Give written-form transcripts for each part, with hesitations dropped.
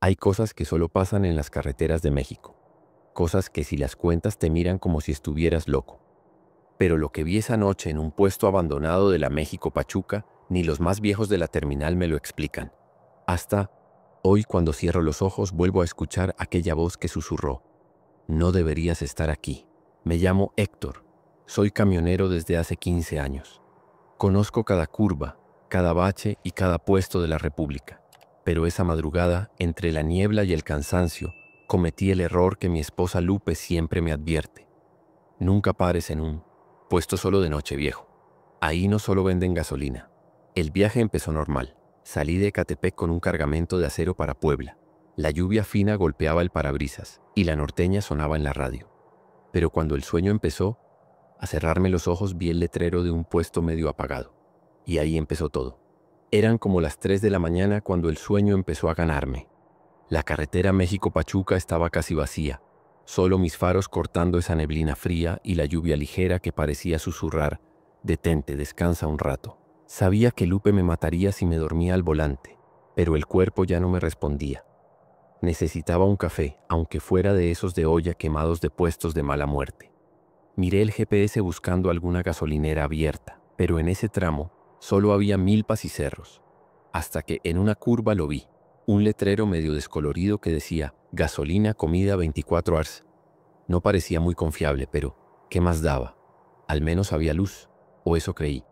Hay cosas que solo pasan en las carreteras de México, cosas que si las cuentas te miran como si estuvieras loco. Pero lo que vi esa noche en un puesto abandonado de la México Pachuca, ni los más viejos de la terminal me lo explican. Hasta hoy, cuando cierro los ojos, vuelvo a escuchar aquella voz que susurró: no deberías estar aquí. Me llamo Héctor. Soy camionero desde hace 15 años. Conozco cada curva, cada bache y cada puesto de la República. Pero esa madrugada, entre la niebla y el cansancio, cometí el error que mi esposa Lupe siempre me advierte. Nunca pares en un puesto solo de noche, viejo. Ahí no solo venden gasolina. El viaje empezó normal. Salí de Ecatepec con un cargamento de acero para Puebla. La lluvia fina golpeaba el parabrisas y la norteña sonaba en la radio. Pero cuando el sueño empezó, a cerrarme los ojos vi el letrero de un puesto medio apagado. Y ahí empezó todo. Eran como las 3 de la mañana cuando el sueño empezó a ganarme. La carretera México-Pachuca estaba casi vacía, solo mis faros cortando esa neblina fría y la lluvia ligera que parecía susurrar: detente, descansa un rato. Sabía que Lupe me mataría si me dormía al volante, pero el cuerpo ya no me respondía. Necesitaba un café, aunque fuera de esos de olla quemados de puestos de mala muerte. Miré el GPS buscando alguna gasolinera abierta, pero en ese tramo solo había milpas y cerros. Hasta que en una curva lo vi, un letrero medio descolorido que decía: gasolina, comida 24 horas. No parecía muy confiable, pero ¿qué más daba? Al menos había luz, o eso creí.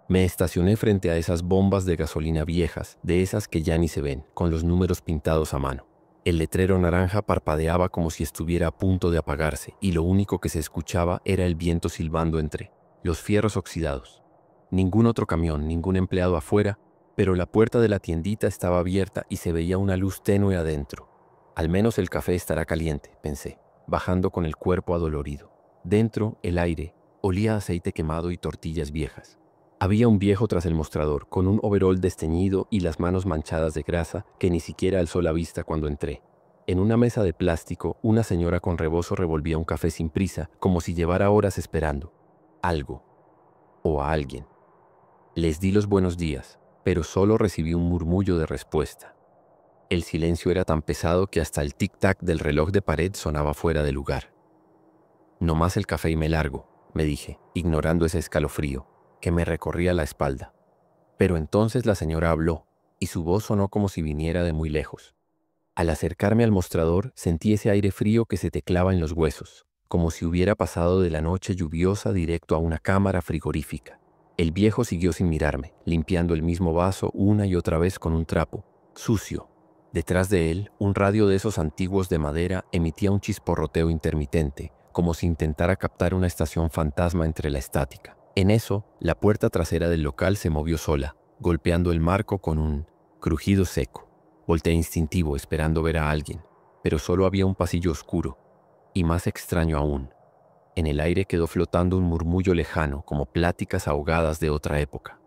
Me estacioné frente a esas bombas de gasolina viejas, de esas que ya ni se ven, con los números pintados a mano. El letrero naranja parpadeaba como si estuviera a punto de apagarse, y lo único que se escuchaba era el viento silbando entre los fierros oxidados. Ningún otro camión, ningún empleado afuera, pero la puerta de la tiendita estaba abierta y se veía una luz tenue adentro. Al menos el café estará caliente, pensé, bajando con el cuerpo adolorido. Dentro, el aire olía a aceite quemado y tortillas viejas. Había un viejo tras el mostrador, con un overol desteñido y las manos manchadas de grasa que ni siquiera alzó la vista cuando entré. En una mesa de plástico, una señora con rebozo revolvía un café sin prisa, como si llevara horas esperando algo o a alguien. Les di los buenos días, pero solo recibí un murmullo de respuesta. El silencio era tan pesado que hasta el tic-tac del reloj de pared sonaba fuera de lugar. No más el café y me largo, me dije, ignorando ese escalofrío que me recorría la espalda. Pero entonces la señora habló, y su voz sonó como si viniera de muy lejos. Al acercarme al mostrador, sentí ese aire frío que se te clava en los huesos, como si hubiera pasado de la noche lluviosa directo a una cámara frigorífica. El viejo siguió sin mirarme, limpiando el mismo vaso una y otra vez con un trapo, sucio. Detrás de él, un radio de esos antiguos de madera emitía un chisporroteo intermitente, como si intentara captar una estación fantasma entre la estática. En eso, la puerta trasera del local se movió sola, golpeando el marco con un crujido seco. Volteé instintivo, esperando ver a alguien, pero solo había un pasillo oscuro, y más extraño aún. En el aire quedó flotando un murmullo lejano, como pláticas ahogadas de otra época.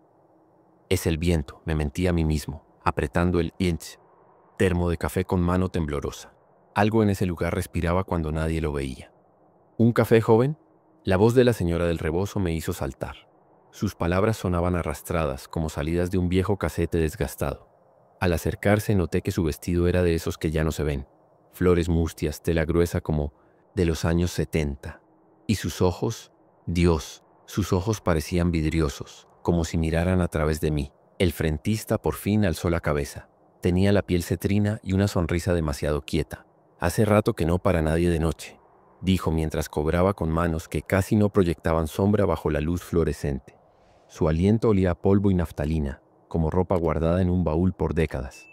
Es el viento, me mentí a mí mismo, apretando el termo de café con mano temblorosa. Algo en ese lugar respiraba cuando nadie lo veía. ¿Un café, joven? La voz de la señora del rebozo me hizo saltar. Sus palabras sonaban arrastradas, como salidas de un viejo casete desgastado. Al acercarse noté que su vestido era de esos que ya no se ven. Flores mustias, tela gruesa como de los años 70. Y sus ojos, Dios, sus ojos parecían vidriosos, como si miraran a través de mí. El frentista por fin alzó la cabeza. Tenía la piel cetrina y una sonrisa demasiado quieta. Hace rato que no para nadie de noche, dijo mientras cobraba con manos que casi no proyectaban sombra bajo la luz fluorescente. Su aliento olía a polvo y naftalina, como ropa guardada en un baúl por décadas.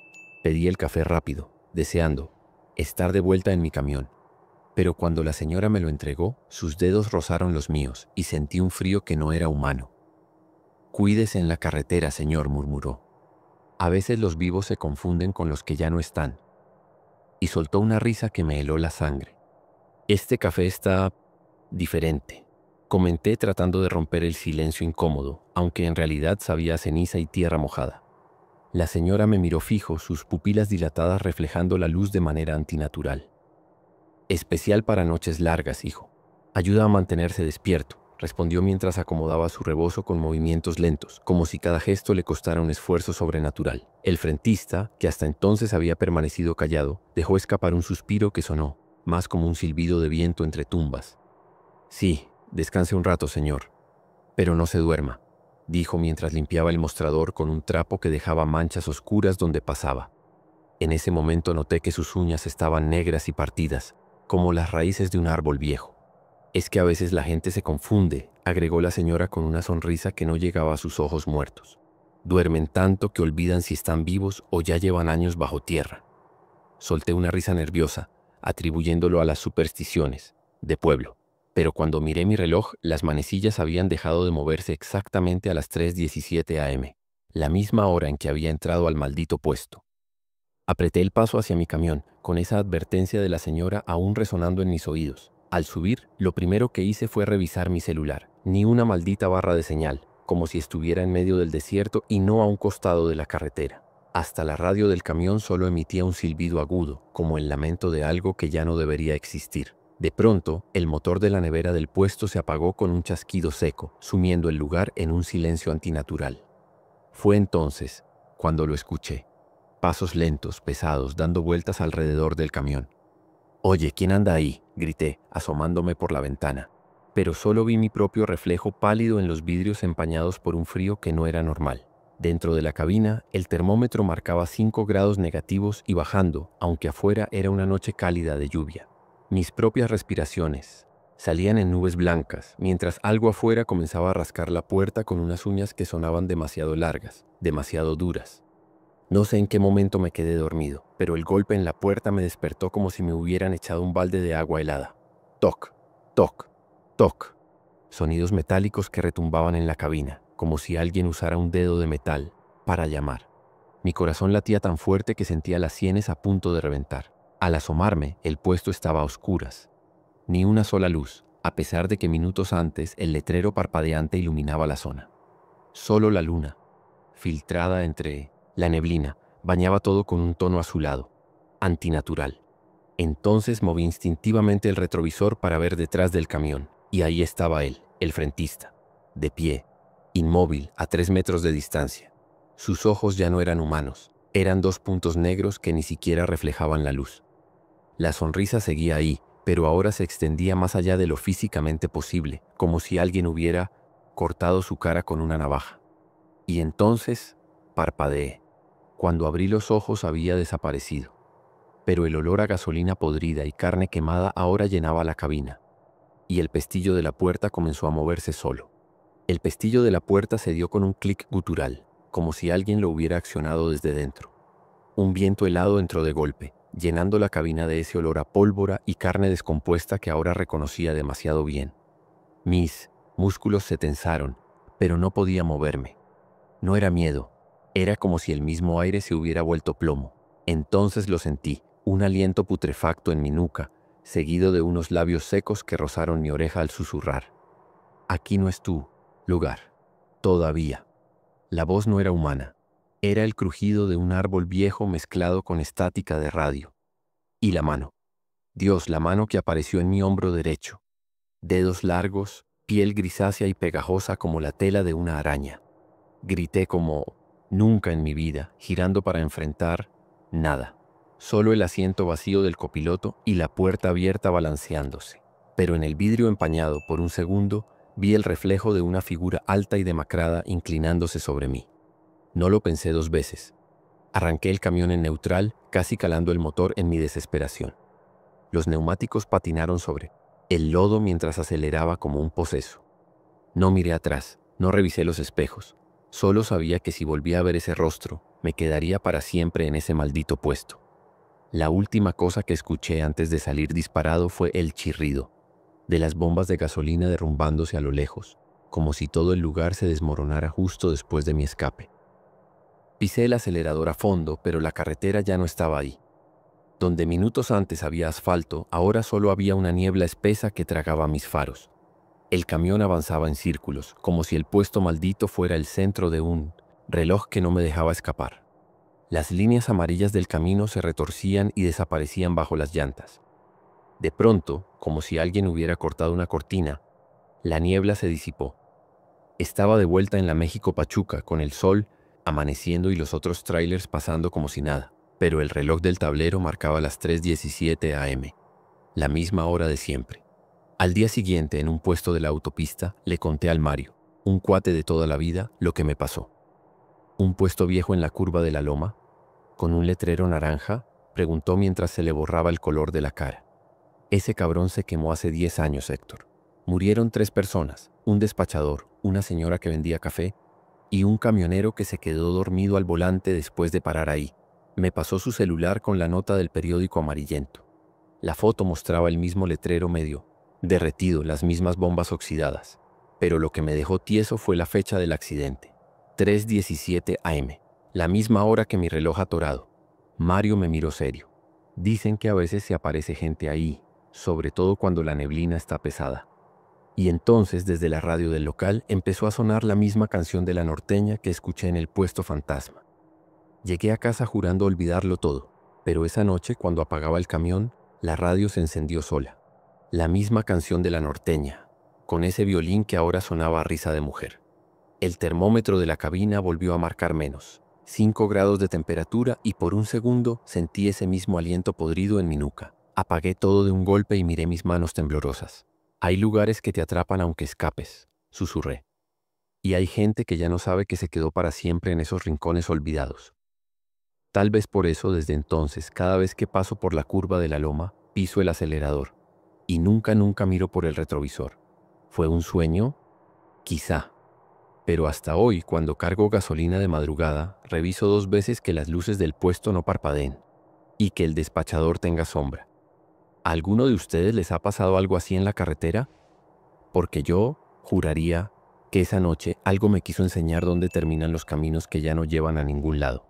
Pedí el café rápido, deseando estar de vuelta en mi camión. Pero cuando la señora me lo entregó, sus dedos rozaron los míos y sentí un frío que no era humano. «Cuídese en la carretera, señor», murmuró. «A veces los vivos se confunden con los que ya no están». Y soltó una risa que me heló la sangre. «Este café está diferente», comenté tratando de romper el silencio incómodo, aunque en realidad sabía a ceniza y tierra mojada. La señora me miró fijo, sus pupilas dilatadas reflejando la luz de manera antinatural. «Especial para noches largas, hijo. Ayuda a mantenerse despierto», respondió mientras acomodaba su rebozo con movimientos lentos, como si cada gesto le costara un esfuerzo sobrenatural. El frentista, que hasta entonces había permanecido callado, dejó escapar un suspiro que sonó, más como un silbido de viento entre tumbas. «Sí, descanse un rato, señor. Pero no se duerma», dijo mientras limpiaba el mostrador con un trapo que dejaba manchas oscuras donde pasaba. En ese momento noté que sus uñas estaban negras y partidas, como las raíces de un árbol viejo. «Es que a veces la gente se confunde», agregó la señora con una sonrisa que no llegaba a sus ojos muertos. «Duermen tanto que olvidan si están vivos o ya llevan años bajo tierra». Solté una risa nerviosa, atribuyéndolo a las supersticiones de pueblo. Pero cuando miré mi reloj, las manecillas habían dejado de moverse exactamente a las 3:17 am, la misma hora en que había entrado al maldito puesto. Apreté el paso hacia mi camión, con esa advertencia de la señora aún resonando en mis oídos. Al subir, lo primero que hice fue revisar mi celular. Ni una maldita barra de señal, como si estuviera en medio del desierto y no a un costado de la carretera. Hasta la radio del camión solo emitía un silbido agudo, como el lamento de algo que ya no debería existir. De pronto, el motor de la nevera del puesto se apagó con un chasquido seco, sumiendo el lugar en un silencio antinatural. Fue entonces cuando lo escuché. Pasos lentos, pesados, dando vueltas alrededor del camión. «Oye, ¿quién anda ahí?», grité, asomándome por la ventana. Pero solo vi mi propio reflejo pálido en los vidrios empañados por un frío que no era normal. Dentro de la cabina, el termómetro marcaba 5 grados negativos y bajando, aunque afuera era una noche cálida de lluvia. Mis propias respiraciones salían en nubes blancas, mientras algo afuera comenzaba a rascar la puerta con unas uñas que sonaban demasiado largas, demasiado duras. No sé en qué momento me quedé dormido, pero el golpe en la puerta me despertó como si me hubieran echado un balde de agua helada. Toc, toc, toc. Sonidos metálicos que retumbaban en la cabina, como si alguien usara un dedo de metal para llamar. Mi corazón latía tan fuerte que sentía las sienes a punto de reventar. Al asomarme, el puesto estaba a oscuras. Ni una sola luz, a pesar de que minutos antes el letrero parpadeante iluminaba la zona. Solo la luna, filtrada entre la neblina, bañaba todo con un tono azulado, antinatural. Entonces moví instintivamente el retrovisor para ver detrás del camión, y ahí estaba él, el frentista, de pie, inmóvil, a 3 metros de distancia. Sus ojos ya no eran humanos, eran 2 puntos negros que ni siquiera reflejaban la luz. La sonrisa seguía ahí, pero ahora se extendía más allá de lo físicamente posible, como si alguien hubiera cortado su cara con una navaja. Y entonces parpadeé. Cuando abrí los ojos había desaparecido, pero el olor a gasolina podrida y carne quemada ahora llenaba la cabina, y el pestillo de la puerta comenzó a moverse solo. El pestillo de la puerta se dio con un clic gutural, como si alguien lo hubiera accionado desde dentro. Un viento helado entró de golpe, llenando la cabina de ese olor a pólvora y carne descompuesta que ahora reconocía demasiado bien. Mis músculos se tensaron, pero no podía moverme. No era miedo, era como si el mismo aire se hubiera vuelto plomo. Entonces lo sentí, un aliento putrefacto en mi nuca, seguido de unos labios secos que rozaron mi oreja al susurrar. «Aquí no es tu lugar. Todavía». La voz no era humana. Era el crujido de un árbol viejo mezclado con estática de radio. Y la mano. Dios, la mano que apareció en mi hombro derecho. Dedos largos, piel grisácea y pegajosa como la tela de una araña. Grité como nunca en mi vida, girando para enfrentar nada. Solo el asiento vacío del copiloto y la puerta abierta balanceándose. Pero en el vidrio empañado, por un segundo, vi el reflejo de una figura alta y demacrada inclinándose sobre mí. No lo pensé 2 veces. Arranqué el camión en neutral, casi calando el motor en mi desesperación. Los neumáticos patinaron sobre el lodo mientras aceleraba como un poseso. No miré atrás, no revisé los espejos. Solo sabía que si volvía a ver ese rostro, me quedaría para siempre en ese maldito puesto. La última cosa que escuché antes de salir disparado fue el chirrido de las bombas de gasolina derrumbándose a lo lejos, como si todo el lugar se desmoronara justo después de mi escape. Pisé el acelerador a fondo, pero la carretera ya no estaba ahí. Donde minutos antes había asfalto, ahora solo había una niebla espesa que tragaba mis faros. El camión avanzaba en círculos, como si el puesto maldito fuera el centro de un reloj que no me dejaba escapar. Las líneas amarillas del camino se retorcían y desaparecían bajo las llantas. De pronto, como si alguien hubiera cortado una cortina, La niebla se disipó. Estaba de vuelta en la México Pachuca, con el sol amaneciendo y los otros trailers pasando como si nada, pero el reloj del tablero marcaba las 3:17 a.m., la misma hora de siempre. Al día siguiente, en un puesto de la autopista, le conté al Mario, un cuate de toda la vida, lo que me pasó. Un puesto viejo en la curva de la loma, con un letrero naranja, preguntó mientras se le borraba el color de la cara. Ese cabrón se quemó hace 10 años, Héctor. Murieron 3 personas, un despachador, una señora que vendía café y un camionero que se quedó dormido al volante después de parar ahí. Me pasó su celular con la nota del periódico amarillento. La foto mostraba el mismo letrero medio derretido, las mismas bombas oxidadas. Pero lo que me dejó tieso fue la fecha del accidente. 3:17 a.m., la misma hora que mi reloj atorado. Mario me miró serio. Dicen que a veces se aparece gente ahí, sobre todo cuando la neblina está pesada. Y entonces, desde la radio del local, empezó a sonar la misma canción de La Norteña que escuché en el puesto fantasma. Llegué a casa jurando olvidarlo todo, pero esa noche, cuando apagaba el camión, la radio se encendió sola. La misma canción de La Norteña, con ese violín que ahora sonaba a risa de mujer. El termómetro de la cabina volvió a marcar menos, 5 grados de temperatura, y por un segundo sentí ese mismo aliento podrido en mi nuca. Apagué todo de un golpe y miré mis manos temblorosas. Hay lugares que te atrapan aunque escapes, susurré. Y hay gente que ya no sabe que se quedó para siempre en esos rincones olvidados. Tal vez por eso, desde entonces, cada vez que paso por la curva de la loma, piso el acelerador. Y nunca miro por el retrovisor. ¿Fue un sueño? Quizá. Pero hasta hoy, cuando cargo gasolina de madrugada, reviso 2 veces que las luces del puesto no parpadeen y que el despachador tenga sombra. ¿A alguno de ustedes les ha pasado algo así en la carretera? Porque yo juraría que esa noche algo me quiso enseñar dónde terminan los caminos que ya no llevan a ningún lado.